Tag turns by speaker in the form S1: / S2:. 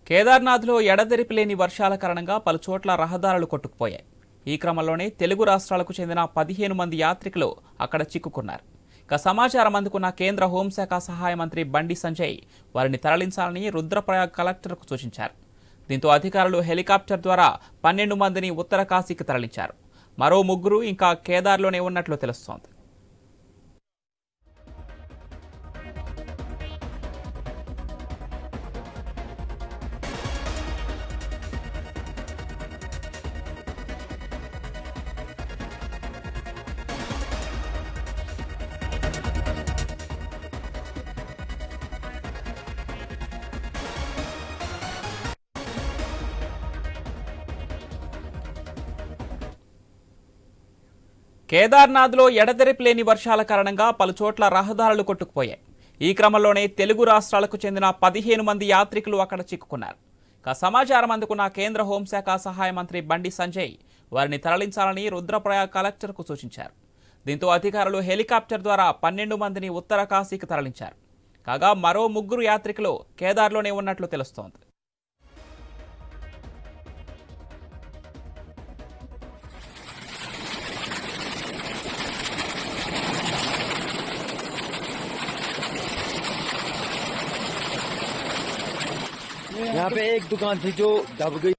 S1: కేదార్నాథ్లో ఎడతెరిపి లేని వర్షాల కారణంగా పలుచోట్ల రహదారులు కొట్టుకుపోయాయి. ఈ క్రమంలోనే తెలుగు రాష్ట్రాలకు చెందిన 15 మంది యాత్రికులు అక్కడ చిక్కుకున్నారు. సమాచారం అందుకున్న కేంద్ర హోంశాఖ సహాయ మంత్రి బండి సంజయ్ వారిని తరలించాలని రుద్రప్రయాగ్ కలెక్టర్కు సూచించారు. దీంతో అధికారులు హెలికాప్టర్ ద్వారా 12 మందిని ఉత్తరకాశీకి తరలించారు. మరో 3 ఇంకా కేదార్లోనే ఉన్నట్లు తెలుస్తోంది. కేదార్నాథ్లో ఎడతెరిపి లేని వర్షాల కారణంగా పలుచోట్ల రహదారులు కొట్టుకుపోయాయి. ఈ క్రమంలోనే తెలుగు రాష్ట్రాలకు చెందిన 15 మంది యాత్రికులు అక్కడ చిక్కుకున్నారు. సమాచారం అందుకున్న కేంద్ర హోంశాఖ సహాయ మంత్రి బండి సంజయ్ వారిని తరలించాలని రుద్రప్రయాగ్ కలెక్టర్కు సూచించారు. దీంతో అధికారులు హెలికాప్టర్ ద్వారా 12 మందిని ఉత్తరకాశీకి తరలించారు. కాగా మరో 3 యాత్రికులు కేదార్లోనే ఉన్నట్లు తెలుస్తోంది.
S2: यहाँ पे एक दुकान थी जो दब गई।